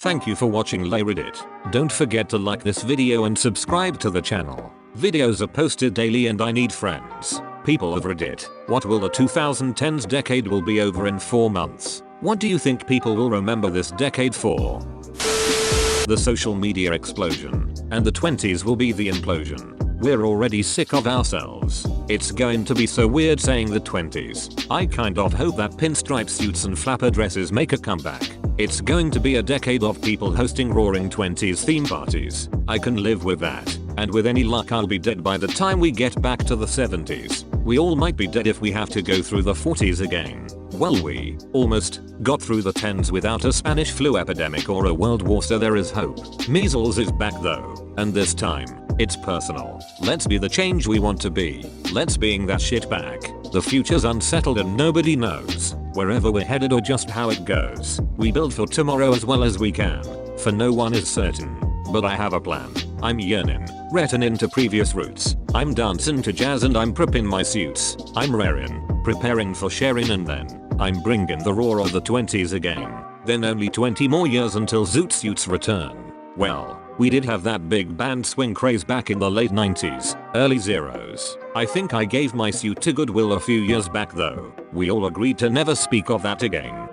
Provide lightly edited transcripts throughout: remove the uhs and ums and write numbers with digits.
Thank you for watching askreddit. Don't forget to like this video and subscribe to the channel. Videos are posted daily and I need friends. People of Reddit, what will the 2010s decade will be over in 4 months? What do you think people will remember this decade for? The social media explosion. And the 20s will be the implosion. We're already sick of ourselves. It's going to be so weird saying the 20s. I kind of hope that pinstripe suits and flapper dresses make a comeback. It's going to be a decade of people hosting roaring 20s theme parties. I can live with that. And with any luck I'll be dead by the time we get back to the 70s. We all might be dead if we have to go through the 40s again. Well, we almost got through the 10s without a Spanish flu epidemic or a world war, so there is hope. Measles is back though, and this time, it's personal. Let's be the change we want to be. Let's bring that shit back. The future's unsettled and nobody knows wherever we're headed or just how it goes. We build for tomorrow as well as we can, for no one is certain. But I have a plan. I'm yearning, returning to previous roots. I'm dancing to jazz and I'm prepping my suits. I'm raring, preparing for sharing, and then I'm bringing the roar of the 20s again. Then only 20 more years until Zoot Suits return. Well, we did have that big band swing craze back in the late 90s, early zeros. I think I gave my suit to Goodwill a few years back though. We all agreed to never speak of that again.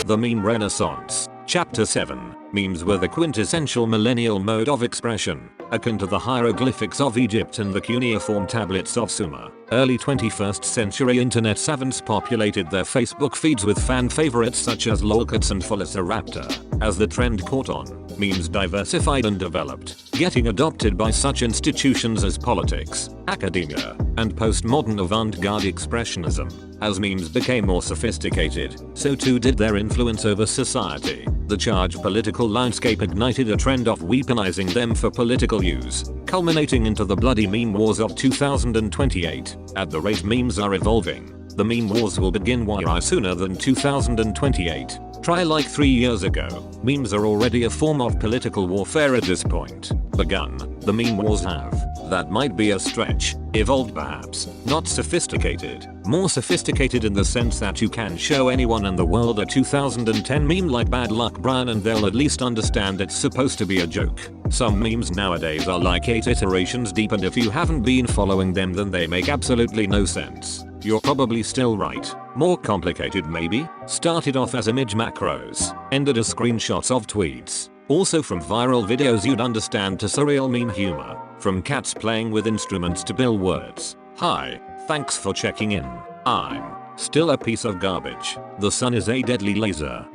The meme renaissance. Chapter 7. Memes were the quintessential millennial mode of expression, akin to the hieroglyphics of Egypt and the cuneiform tablets of Sumer. Early 21st century internet savants populated their Facebook feeds with fan favorites such as lolcats and Velociraptor. As the trend caught on, memes diversified and developed, getting adopted by such institutions as politics, academia, and postmodern avant-garde expressionism. As memes became more sophisticated, so too did their influence over society. The charged political landscape ignited a trend of weaponizing them for political use, culminating into the bloody meme wars of 2028. At the rate memes are evolving, the meme wars will begin way sooner than 2028. Try like 3 years ago. Memes are already a form of political warfare at this point. Begun. The meme wars have, that might be a stretch, evolved perhaps, not sophisticated, more sophisticated in the sense that you can show anyone in the world a 2010 meme like Bad Luck Brian and they'll at least understand it's supposed to be a joke. Some memes nowadays are like 8 iterations deep, and if you haven't been following them then they make absolutely no sense. You're probably still right. More complicated maybe? Started off as image macros, ended as screenshots of tweets. Also from viral videos you'd understand to surreal meme humor. From cats playing with instruments to bill words. Hi, thanks for checking in. I'm still a piece of garbage. The sun is a deadly laser.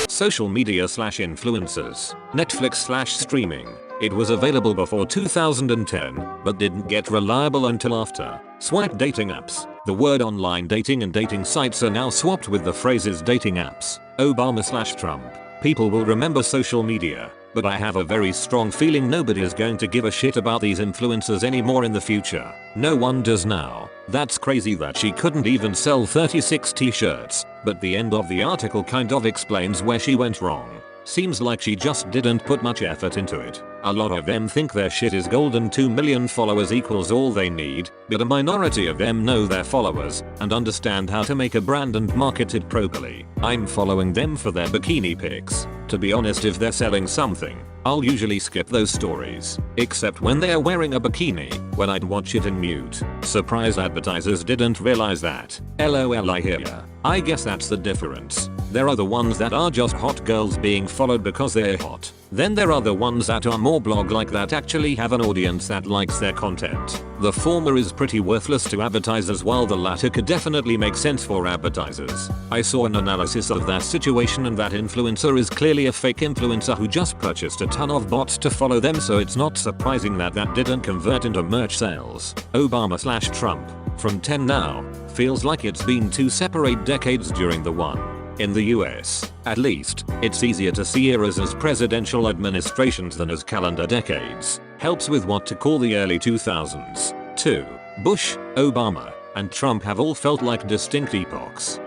Social media / influencers. Netflix / streaming. It was available before 2010, but didn't get reliable until after. Swipe dating apps. The word online dating and dating sites are now swapped with the phrases dating apps. Obama / Trump. People will remember social media, but I have a very strong feeling nobody is going to give a shit about these influencers anymore in the future. No one does now. That's crazy that she couldn't even sell 36 t-shirts, but the end of the article kind of explains where she went wrong. Seems like she just didn't put much effort into it. A lot of them think their shit is gold and 2 million followers equals all they need, but a minority of them know their followers and understand how to make a brand and market it properly. I'm following them for their bikini pics. To be honest, if they're selling something, I'll usually skip those stories, except when they're wearing a bikini, when I'd watch it in mute. Surprise, advertisers didn't realize that. LOL, I hear ya. I guess that's the difference. There are the ones that are just hot girls being followed because they're hot. Then there are the ones that are more blog like that actually have an audience that likes their content. The former is pretty worthless to advertisers while the latter could definitely make sense for advertisers. I saw an analysis of that situation and that influencer is clearly a fake influencer who just purchased a ton of bots to follow them, so it's not surprising that didn't convert into merch sales. Obama / Trump. From 10 now. Feels like it's been 2 separate decades during the one. In the US, at least, it's easier to see eras as presidential administrations than as calendar decades. Helps with what to call the early 2000s. 2. Bush, Obama, and Trump have all felt like distinct epochs.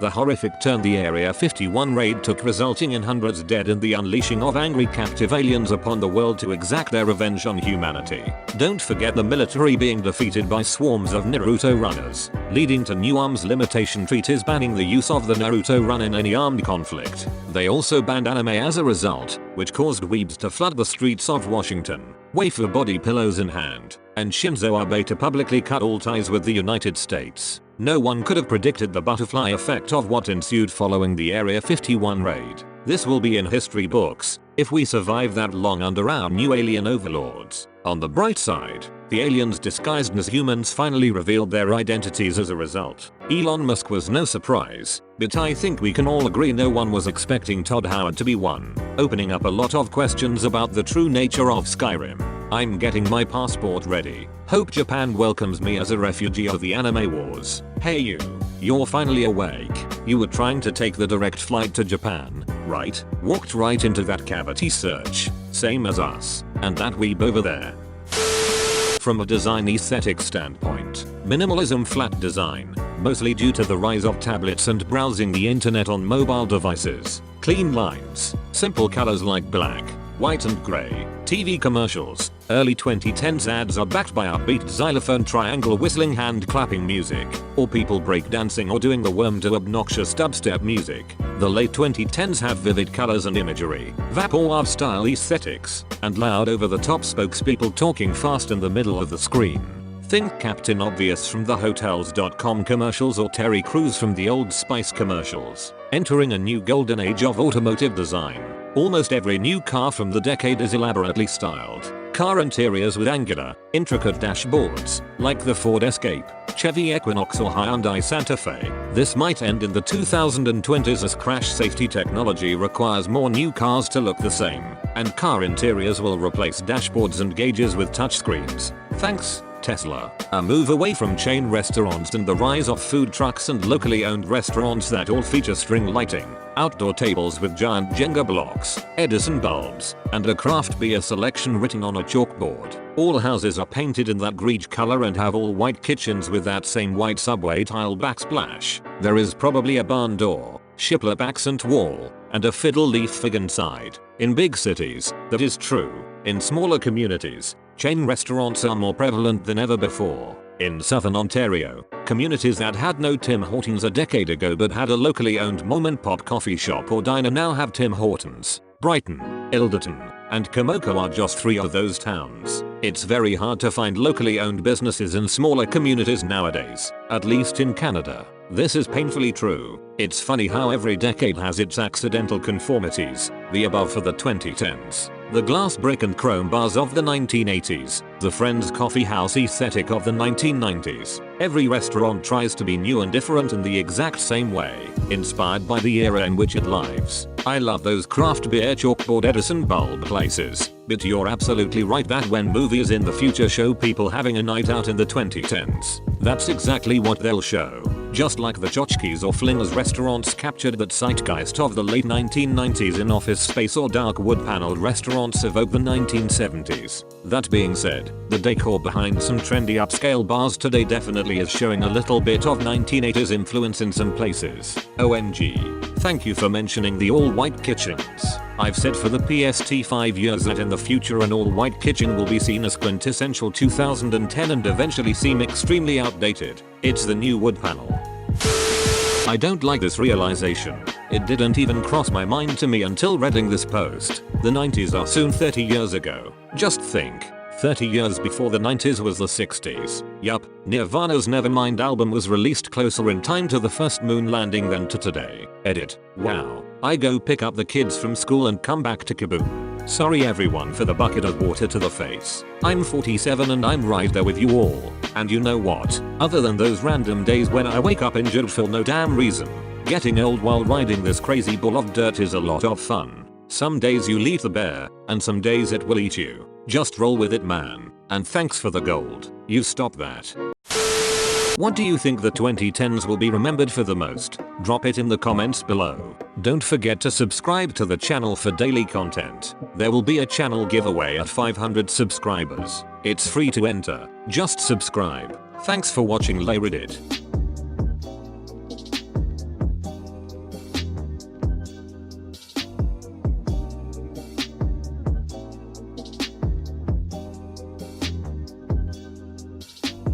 The horrific turn the Area 51 raid took, resulting in hundreds dead and the unleashing of angry captive aliens upon the world to exact their revenge on humanity. Don't forget the military being defeated by swarms of Naruto runners, leading to new arms limitation treaties banning the use of the Naruto run in any armed conflict. They also banned anime as a result, which caused weebs to flood the streets of Washington, wafer body pillows in hand, and Shinzo Abe to publicly cut all ties with the United States. No one could have predicted the butterfly effect of what ensued following the Area 51 raid. This will be in history books, if we survive that long under our new alien overlords. On the bright side, the aliens disguised as humans finally revealed their identities as a result. Elon Musk was no surprise, but I think we can all agree no one was expecting Todd Howard to be one, opening up a lot of questions about the true nature of Skyrim. I'm getting my passport ready. Hope Japan welcomes me as a refugee of the anime wars. Hey you're finally awake. You were trying to take the direct flight to Japan, right? Walked right into that cavity search. Same as us. And that weeb over there. From a design aesthetic standpoint, minimalism flat design, mostly due to the rise of tablets and browsing the internet on mobile devices. Clean lines, simple colors like black, white and gray. TV commercials, early 2010s ads are backed by upbeat xylophone triangle whistling hand clapping music, or people breakdancing or doing the worm to obnoxious dubstep music. The late 2010s have vivid colors and imagery, Vaporwave style aesthetics, and loud over the top spokespeople talking fast in the middle of the screen. Think Captain Obvious from the Hotels.com commercials or Terry Crews from the Old Spice commercials. Entering a new golden age of automotive design. Almost every new car from the decade is elaborately styled. Car interiors with angular, intricate dashboards, like the Ford Escape, Chevy Equinox or Hyundai Santa Fe. This might end in the 2020s as crash safety technology requires more new cars to look the same, and car interiors will replace dashboards and gauges with touchscreens. Thanks, Tesla. A move away from chain restaurants and the rise of food trucks and locally owned restaurants that all feature string lighting, outdoor tables with giant Jenga blocks, Edison bulbs, and a craft beer selection written on a chalkboard. All houses are painted in that greige color and have all white kitchens with that same white subway tile backsplash. There is probably a barn door, shiplap accent wall, and a fiddle leaf fig inside. In big cities, that is true. In smaller communities, chain restaurants are more prevalent than ever before. In southern Ontario, communities that had no Tim Hortons a decade ago but had a locally owned mom-and-pop coffee shop or diner now have Tim Hortons. Brighton, Ilderton, and Komoko are just 3 of those towns. It's very hard to find locally owned businesses in smaller communities nowadays, at least in Canada. This is painfully true. It's funny how every decade has its accidental conformities, the above for the 2010s. The glass brick and chrome bars of the 1980s, the Friends coffee house aesthetic of the 1990s. Every restaurant tries to be new and different in the exact same way, inspired by the era in which it lives. I love those craft beer chalkboard Edison bulb places, but you're absolutely right that when movies in the future show people having a night out in the 2010s, that's exactly what they'll show. Just like the tchotchkes or flingers restaurants captured that zeitgeist of the late 1990s in Office Space or dark wood-paneled restaurants evoke the 1970s. That being said, the decor behind some trendy upscale bars today definitely is showing a little bit of 1980s influence in some places. OMG. Thank you for mentioning the all-white kitchens. I've said for the past 5 years that in the future an all-white kitchen will be seen as quintessential 2010 and eventually seem extremely outdated. It's the new wood panel. I don't like this realization. It didn't even cross my mind to me until reading this post. The 90s are soon 30 years ago. Just think. 30 years before the 90s was the 60s. Yup, Nirvana's Nevermind album was released closer in time to the first moon landing than to today. Edit. Wow. I go pick up the kids from school and come back to kaboom. Sorry everyone for the bucket of water to the face. I'm 47 and I'm right there with you all. And you know what? Other than those random days when I wake up injured for no damn reason, getting old while riding this crazy ball of dirt is a lot of fun. Some days you'll eat the bear, and some days it will eat you. Just roll with it, man. And thanks for the gold. You stop that. What do you think the 2010s will be remembered for the most? Drop it in the comments below. Don't forget to subscribe to the channel for daily content. There will be a channel giveaway at 500 subscribers. It's free to enter. Just subscribe. Thanks for watching askreddit.